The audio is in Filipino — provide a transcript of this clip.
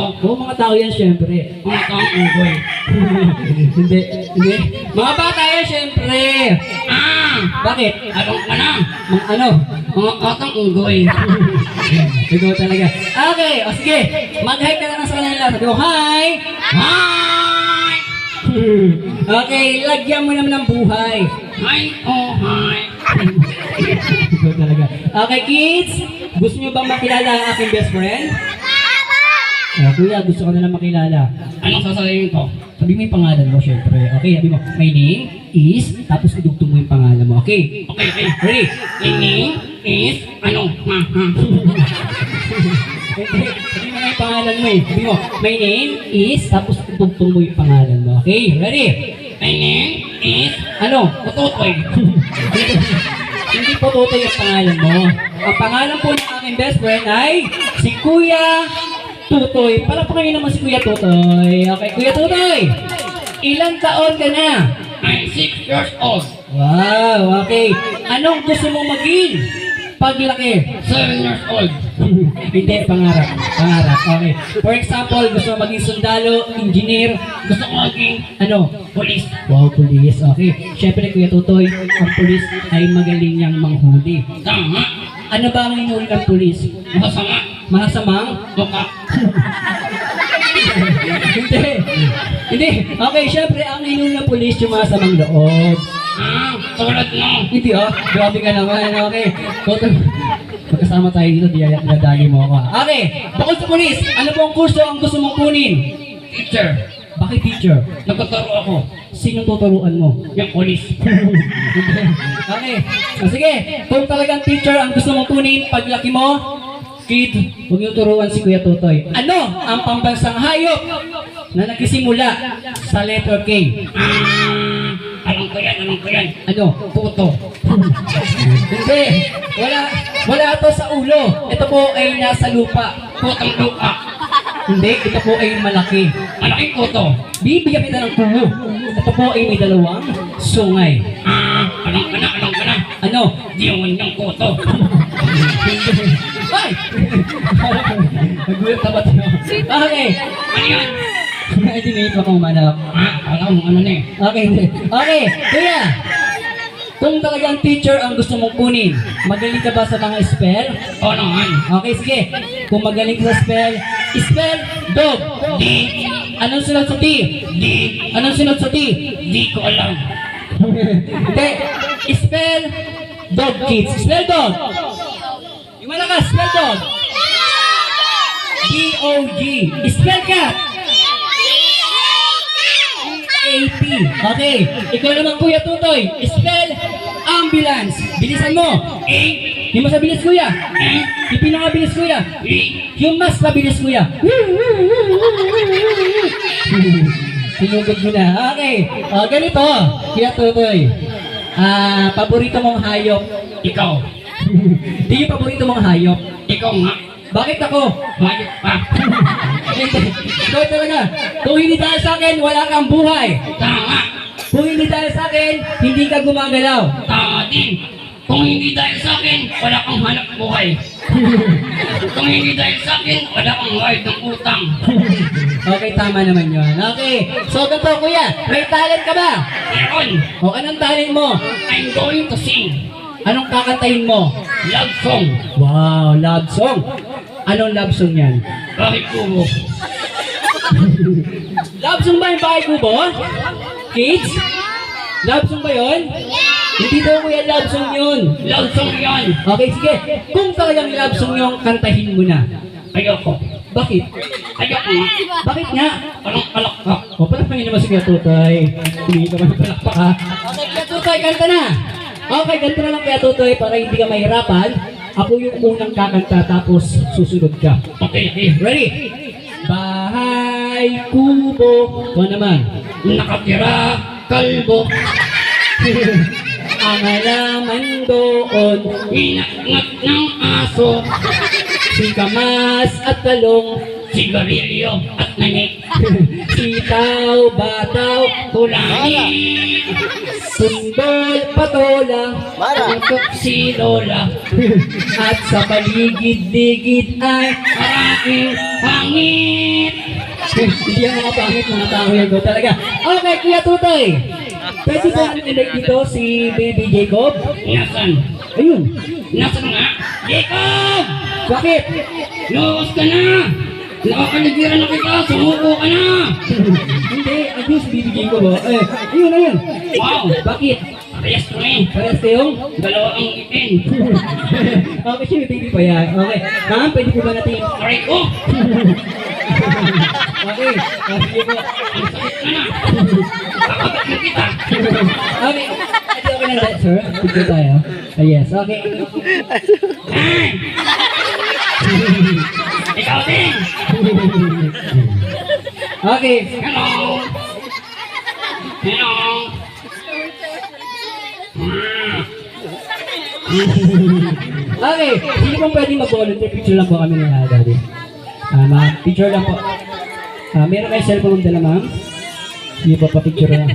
Oo, mga tao yan, syempre. Mga taong unggoy. Hindi. Mga bata yan, syempre. Bakit? Anong ka na? Mga ano? Mga katang unggoy. Ikaw talaga. Okay, o sige. Mag-hi ka na sa kanila. Sabi ko, hi! Hi! Okay, lagyan mo naman ng buhay. Hi! Oh, hi! Ikaw talaga. Okay, kids. Gusto nyo bang makilala ang aking best friend? Kuya, gusto ko na lang makilala. Anong sasabihin ko? Sabi mo yung pangalan mo, syempre. Okay, sabi mo, my name is, tapos idugtong mo yung pangalan mo. Okay? Okay. Ready? My name is, ano? Sabi mo na yung pangalan mo eh. Sabi mo, my name is, tapos idugtong mo yung pangalan mo. Okay? Ready? My name is, Ano? Tutoy. Hindi po Tutoy yung pangalan mo. Ang pangalan po ng aking best friend ay si Kuya Tutoy. Palapakayin naman si Kuya Tutoy. Okay, Kuya Tutoy. Ilang taon ka na? I'm 6 years old. Wow, okay. Anong gusto mong maging paglaki? 7 years old. Hindi, pangarap. Pangarap, okay. For example, gusto mo maging sundalo, engineer, Gusto ko maging ano? police. Wow, police. Okay. Siyempre, Kuya Tutoy, ang police ay magaling niyang manghuli. Tama. Ano ba ang hinuli ng police? Masama. Masamang? Mukha. Hindi. Okay, syempre, ang hinuli ng police yung masamang loob. Tulad mo. Hindi grabe ka naman. Okay. Magkasama tayo dito, dinadali mo ako. Okay, bukod sa police, ano po ang kurso ang gusto mong kunin? Teacher. Bakit teacher? Nagtuturo ako. Sinong tuturuan mo? Yung police. Okay. Sige, kung talagang teacher ang gusto mong kunin paglaki mo, kid, huwag niyo turuan si Kuya Tutoy. Ano ang pambansang hayop na nagsisimula sa letter K? Anong ko yan? Ano? Puto. Hindi. Wala ito sa ulo. Ito po ay nasa lupa. Putang lupa. Hindi, ito po ay malaki. Malaking puto. Bibigyan kita ng tulo. Ito po ay may dalawang sungay. Anong ka na? Ano? Diyon yung puto. Ay! Nagulat na ba tayo? Okay. Ano yan? Hindi na ito akong manap. Alam mo ano na eh. Okay. Okay. Kuya, kung talagang teacher ang gusto mong kunin, magaling ka ba sa mga spell? Oo naman. Okay, sige. Kung magaling ka sa spell, spell dog. D. Anong sunod sa T? D. Anong sunod sa T? Di ko alam. Hindi. Spell dog, kids. Spell dog. Yung malakas, spell dog. D-O-G. Spell cat. A-P. Okay. Ikaw naman, Kuya Tutoy. Spell ambulance. Bilisan mo. A. Yung mas mabilis, Kuya. Yung pinakabilis, Kuya. E. Yung mas mabilis, Kuya. Sinugod mo na. Okay. Ganito, Kuya Tutoy. Paborito mong hayop. Ikaw. Di yung paborito mong hayop. Ikaw nga. Bakit ako? Hayop pa. Ikaw talaga. Kung hindi dahil sa akin, wala kang buhay. Tama. Kung hindi dahil sa akin, hindi ka gumagalaw. Tama din. Kung hindi dahil sa akin, wala kang hanap buhay. Kung hindi dahil sa akin, wala kang bayad ng utang. Okay, tama naman yun. Okay. So, ganito, Kuya. May talent ka ba? Meron. O, anong talent mo? I'm going to sing. Anong kakantahin mo? Love song. Wow, love song. Anong love song yan? Bakit kubo? Love song ba yung Bahay Kubo? Kids? Love song ba yun? Hindi daw, Kuya, love song yun. Love song yan. Okay, sige. Kung talagang love song yung kantahin mo na. Ayoko. Bakit? Ayoko nga. Bakit nga? Anong alak ka? O, palakpakin naman si Kuya Tutoy. Hindi ka man palakpak ha. Okay, Kuya Tutoy, kanta na. Okay, ganito na lang Kuya Tutoy para hindi ka mahirapan. Ako yung unang kakanta tapos susunod ka. Okay. Ready? Bahay Kubo. Ito naman. Nakatira, kalbo. Ang halaman doon, Inaknat ng aso. si Kamas at Talong, sigarilyo at nanik. Sitaw, bataw, Kulangin, sundol, patola, tutok si Lola. at sa paligid-ligid ay Maraming pangit. hindi ang mga pangit, mga tao yan ko talaga. Okay, Kuya Tutoy. Pwede ba nag-elect dito si Baby Jacob? Nasaan? Ayun. Nasaan nga? Jacob! Bakit? Luwas ka na! Nakakaligiran na kita! Sumuko ka na! Hindi, ayun si Baby Jacob. Ayun, ayun. Wow! Bakit? Parehas ko eh! Parehas kayong? Dalawa ang ngipin! Okay, siya may baby pa yan. Okay. Ma'am, pwede po ba natin? Aray ko! Okay. Sige po. Ang sakit ka na! Kakabit mo kita! Okay. Ito okay na sir. Sige tayo. Yes, okay. Ay! Ikaw din! Okay. Hello! Hello! Okay. Sino pong pwedeng mag-volunteer? Picture lang po kami ni Daddy. Picture lang po. Meron kayo cellphone ng dala, ma'am? Sige po, pa-picture lang.